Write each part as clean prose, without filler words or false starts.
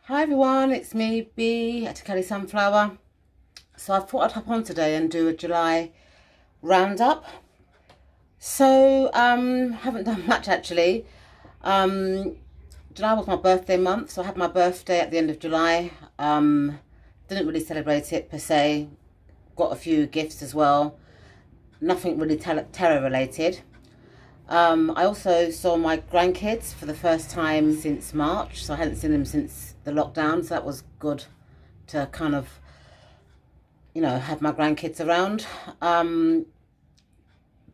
Hi everyone, it's me, B at Kelly Sunflower. So I thought I'd hop on today and do a July roundup. So haven't done much actually. July was my birthday month, so I had my birthday at the end of July. Didn't really celebrate it per se. Got a few gifts as well. Nothing really terror related. I also saw my grandkids for the first time since March, so I hadn't seen them since the lockdown, so that was good to kind of, have my grandkids around.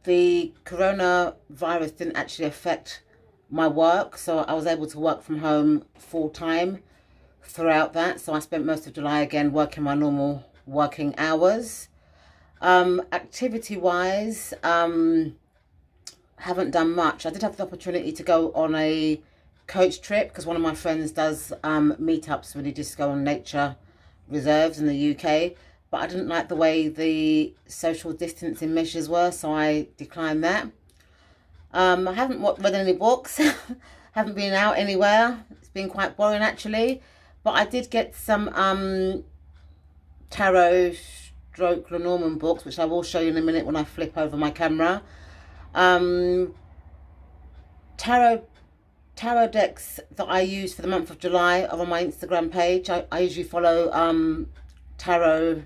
The coronavirus didn't actually affect my work, so I was able to work from home full time throughout that, so I spent most of July again working my normal working hours. Activity wise, haven't done much. I did have the opportunity to go on a coach trip because one of my friends does meetups when you just go on nature reserves in the UK, but I didn't like the way the social distancing measures were, so I declined that. I haven't read any books, haven't been out anywhere. It's been quite boring actually, but I did get some tarot stroke Lenormand books, which I will show you in a minute when I flip over my camera. Tarot decks that I use for the month of July are on my Instagram page. I usually follow tarot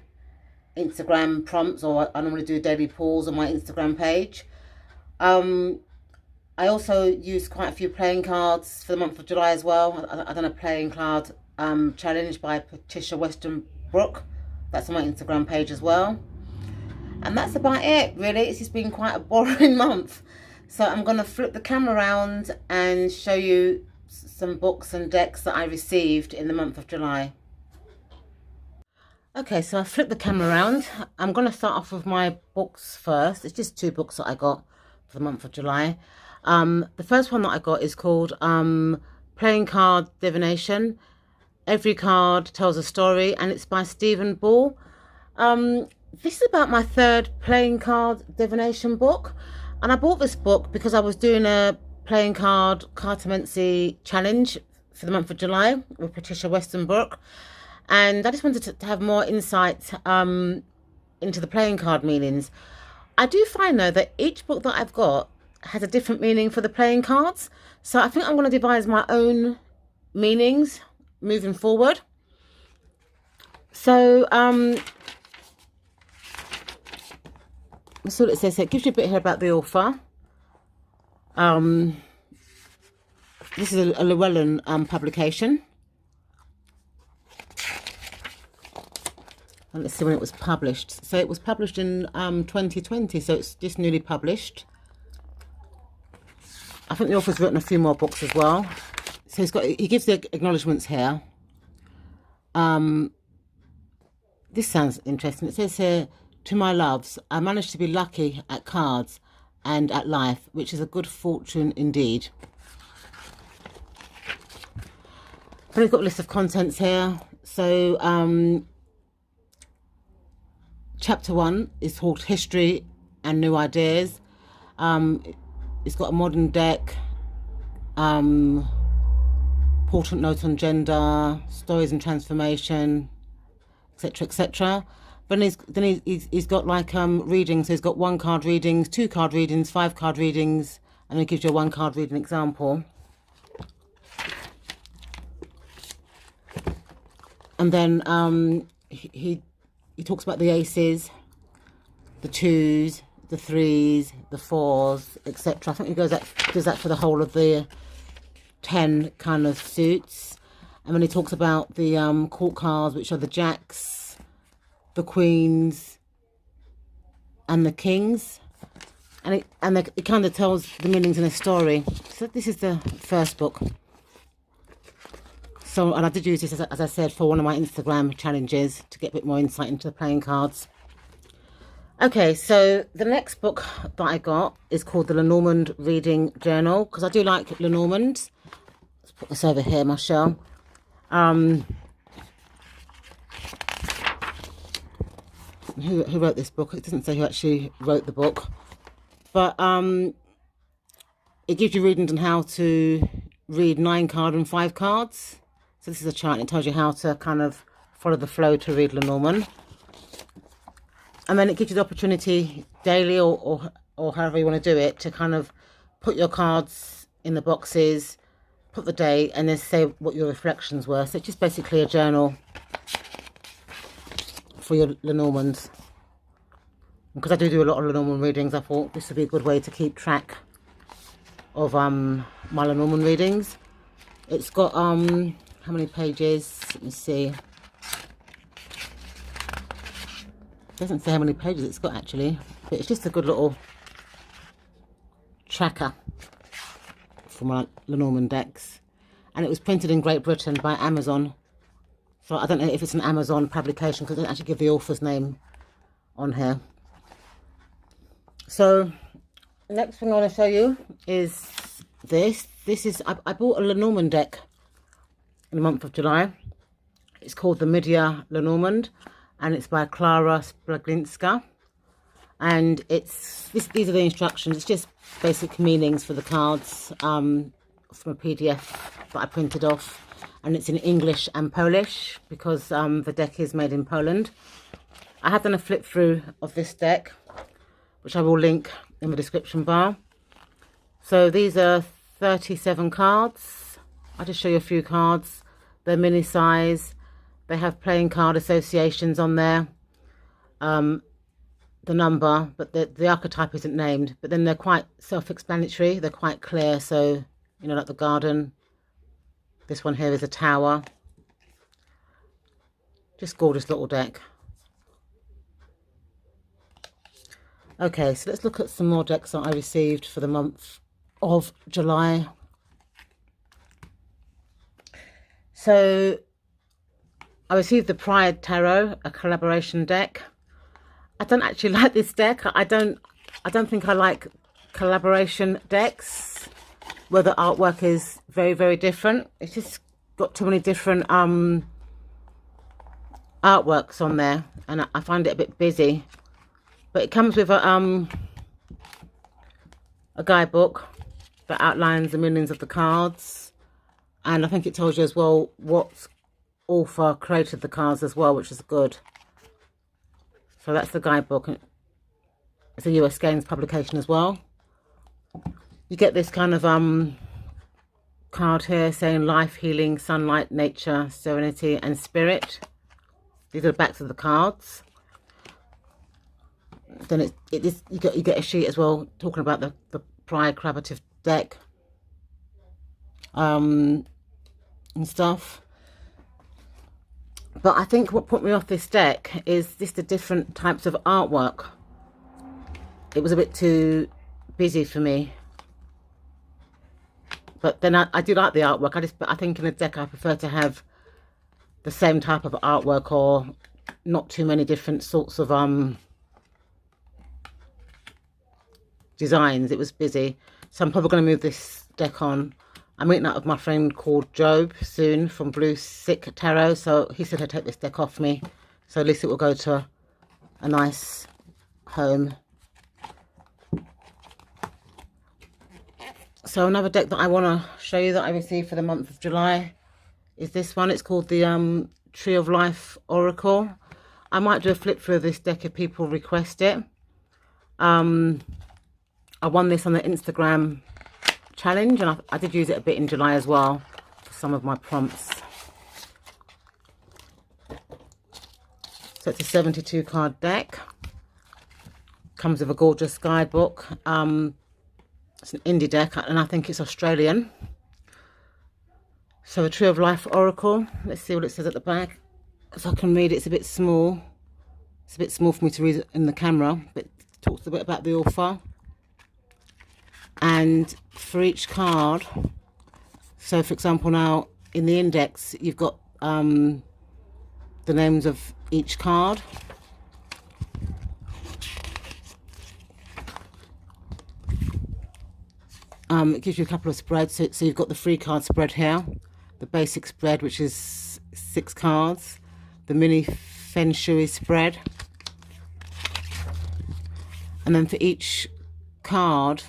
Instagram prompts, or I normally do daily pulls on my Instagram page. I also use quite a few playing cards for the month of July as well. I've done a playing card challenge by Patricia Westonbrook. That's on my Instagram page as well. And that's about it, really. It's just been quite a boring month. So I'm going to flip the camera around and show you some books and decks that I received in the month of July. Okay, so I flipped the camera around. I'm going to start off with my books first. It's just two books that I got for the month of July. The first one that I got is called Playing Card Divination. Every card tells a story, and it's by Stephen Ball. This is about my third playing card divination book, and I bought this book because I was doing a playing card cartomancy challenge for the month of July with Patricia Westonbrook, and I just wanted to have more insight into the playing card meanings. I do find though that each book that I've got has a different meaning for the playing cards, so I think I'm going to devise my own meanings moving forward. So that's all it says here. It gives you a bit here about the author. This is a Llewellyn publication. And let's see when it was published. So it was published in 2020, so it's just newly published. I think the author's written a few more books as well. So he gives the acknowledgements here. This sounds interesting. It says here, "To my loves, I managed to be lucky at cards and at life, which is a good fortune indeed." And we've got a list of contents here. So chapter 1 is called History and New Ideas. It's got a modern deck, important note on gender, stories and transformation, etc., etc. But then he's got like readings. So he's got 1 card readings, 2 card readings, 5 card readings, and he gives you a 1 card reading example. And then he talks about the aces, the 2s, the 3s, the 4s, etc. I think he does that for the whole of the 10 kind of suits. And then he talks about the court cards, which are the jacks, the queens, and the kings. And it kind of tells the meanings in a story. So this is the first book. So, and I did use this, as I said, for one of my Instagram challenges to get a bit more insight into the playing cards. Okay, so the next book that I got is called the Lenormand Reading Journal, because I do like Lenormand. Let's put this over here, my shell. Who wrote this book? It doesn't say who actually wrote the book, but it gives you readings on how to read 9 card and 5 cards. So this is a chart, and it tells you how to kind of follow the flow to read Lenormand. And then it gives you the opportunity daily or however you want to do it to kind of put your cards in the boxes, put the date, and then say what your reflections were. So it's just basically a journal for your Lenormands. Because I do a lot of Lenormand readings, I thought this would be a good way to keep track of my Lenormand readings. It's got how many pages? Let me see. It doesn't say how many pages it's got actually, but it's just a good little tracker for my Lenormand decks. And it was printed in Great Britain by Amazon. So I don't know if it's an Amazon publication because it doesn't actually give the author's name on here. So next thing I want to show you is this. This is, I bought a Lenormand deck in the month of July. It's called the Media Lenormand, and it's by Clara Spaglinska. And these are the instructions. It's just basic meanings for the cards from a PDF that I printed off. And it's in English and Polish because the deck is made in Poland. I have done a flip through of this deck, which I will link in the description bar. So these are 37 cards. I'll just show you a few cards. They're mini size. They have playing card associations on there. The number, but the archetype isn't named. But then they're quite self-explanatory. They're quite clear. So, you know, like the garden. This one here is a tower. Just gorgeous little deck. Okay, so let's look at some more decks that I received for the month of July. So I received the Pride Tarot, a collaboration deck. I don't actually like this deck. I don't think I like collaboration decks where the artwork is very, very different. It's just got too many different artworks on there, and I find it a bit busy. But it comes with a guidebook that outlines the meanings of the cards, and I think it tells you as well what author created the cards as well, which is good. So that's the guidebook. It's a US Games publication as well. You get this kind of card here saying life, healing, sunlight, nature, serenity, and spirit. These are the backs of the cards. Then you get a sheet as well talking about the Pride collaborative deck and stuff. But I think what put me off this deck is just the different types of artwork. It was a bit too busy for me. But then I do like the artwork. But I think in a deck I prefer to have the same type of artwork or not too many different sorts of designs. It was busy. So I'm probably going to move this deck on. I'm meeting up with my friend called Job soon from Blue Sick Tarot. So he said he'd take this deck off me. So at least it will go to a nice home. So another deck that I want to show you that I received for the month of July is this one. It's called the Tree of Life Oracle. I might do a flip through of this deck if people request it. I won this on the Instagram challenge, and I did use it a bit in July as well for some of my prompts. So it's a 72 card deck. Comes with a gorgeous guidebook. It's an indie deck, and I think it's Australian. So a Tree of Life Oracle. Let's see what it says at the back. So I can read it. It's a bit small. It's a bit small for me to read it in the camera, but it talks a bit about the author. And for each card, so for example now in the index you've got the names of each card. It gives you a couple of spreads, so you've got the free card spread here, the basic spread which is 6 cards, the mini Feng Shui spread, and then for each card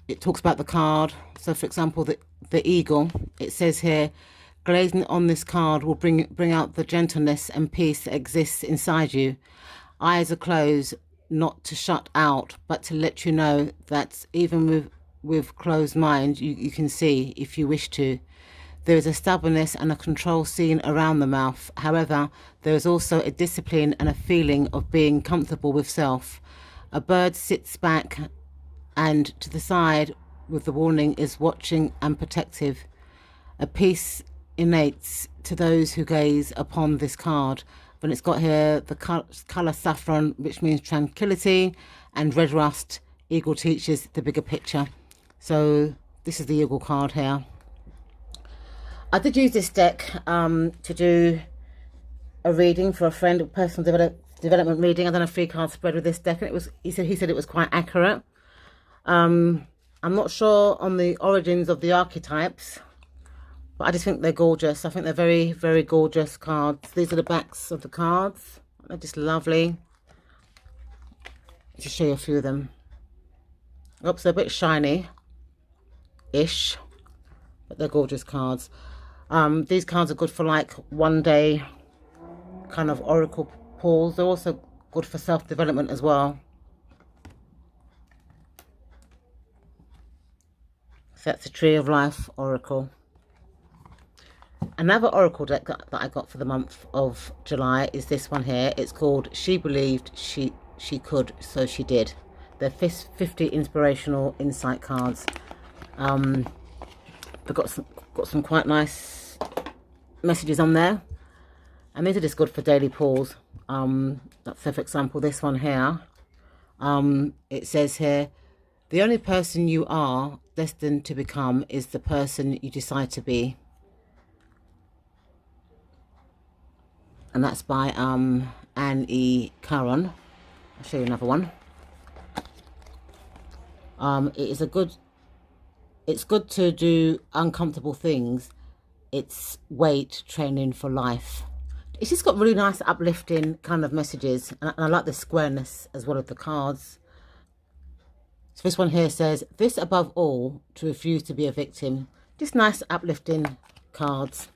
it talks about the card. So for example the eagle, it says here Glazing on this card will bring out the gentleness and peace that exists inside you. Eyes are closed, not to shut out, but to let you know that even with closed mind, you can see if you wish to. There is a stubbornness and a control seen around the mouth. However, there is also a discipline and a feeling of being comfortable with self. A bird sits back and to the side with the warning is watching and protective. A peace innate to those who gaze upon this card. But it's got here the colour saffron, which means tranquility, and red rust. Eagle teaches the bigger picture. So this is the eagle card here. I did use this deck to do a reading for a friend, a personal development reading. I done a 3-card spread with this deck, and he said it was quite accurate. I'm not sure on the origins of the archetypes, but I just think they're gorgeous. I think they're very, very gorgeous cards. These are the backs of the cards. They're just lovely. To show you a few of them. Oops, they're a bit shiny-ish, but they're gorgeous cards. These cards are good for like one day kind of oracle pulls. They're also good for self-development as well. So that's the Tree of Life Oracle. Another oracle deck that I got for the month of July is this one here. It's called She Believed She Could, So She Did. They're 50 inspirational insight cards. They've got some quite nice messages on there, and these are just good for daily pulls. So for example, this one here, it says here, the only person you are destined to become is the person you decide to be. And that's by Anne E. Caron. I'll show you another one. It's good to do uncomfortable things. It's weight training for life. It's just got really nice uplifting kind of messages, and I like the squareness as well of the cards. So this one here says, this above all, to refuse to be a victim. Just nice uplifting cards.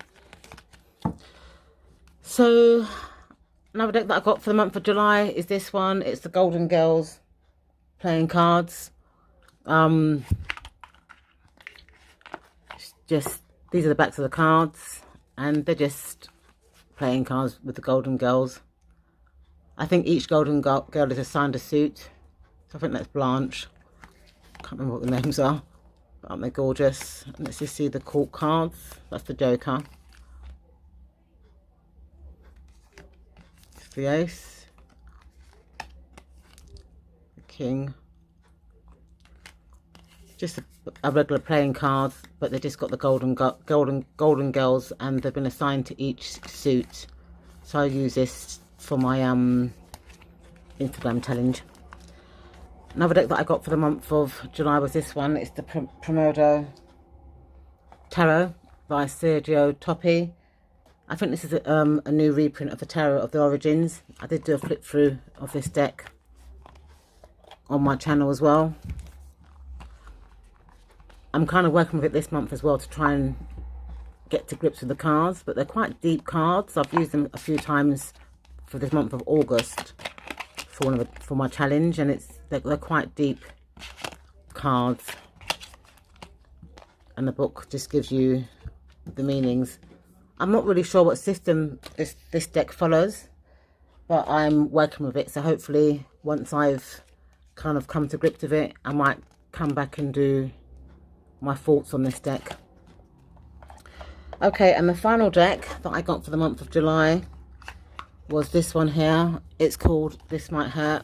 So another deck that I got for the month of July is this one. It's the Golden Girls playing cards. Just these are the backs of the cards, and they're just playing cards with the Golden Girls. I think each Golden Girl is assigned a suit. So I think that's Blanche. Can't remember what the names are, but aren't they gorgeous? And let's just see the court cards. That's the Joker. It's the Ace. The King. Just a regular playing cards, but they just got the golden girls, and they've been assigned to each suit. So I use this for my Instagram challenge. Another deck that I got for the month of July was this one. It's the Primordial Tarot by Sergio Toppi. I think this is a new reprint of the Tarot of the Origins. I did do a flip through of this deck on my channel as well. I'm kind of working with it this month as well to try and get to grips with the cards, but they're quite deep cards. I've used them a few times for this month of August for my challenge, and they're quite deep cards, and the book just gives you the meanings. I'm not really sure what system this deck follows, but I'm working with it, so hopefully once I've kind of come to grips with it, I might come back and do my thoughts on this deck. Okay, and the final deck that I got for the month of July was this one here. It's called This Might Hurt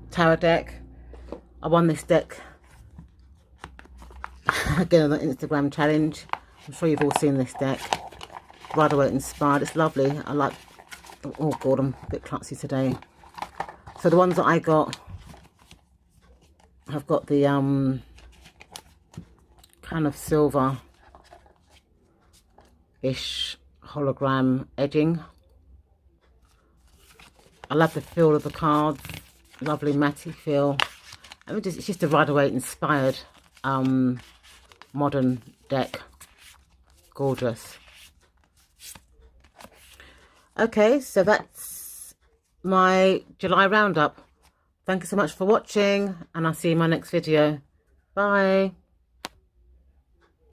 Tarot deck. I won this deck again on the Instagram challenge. I'm sure you've all seen this deck. Rider-Waite inspired. It's lovely. I like, oh god, I'm a bit klutzy today. So the ones that I got have got the kind of silver-ish hologram edging. I love the feel of the cards, lovely matte feel. It's just a Rider-Waite inspired modern deck. gorgeous. Okay, so that's my July roundup. Thank you so much for watching, and I'll see you in my next video. Bye.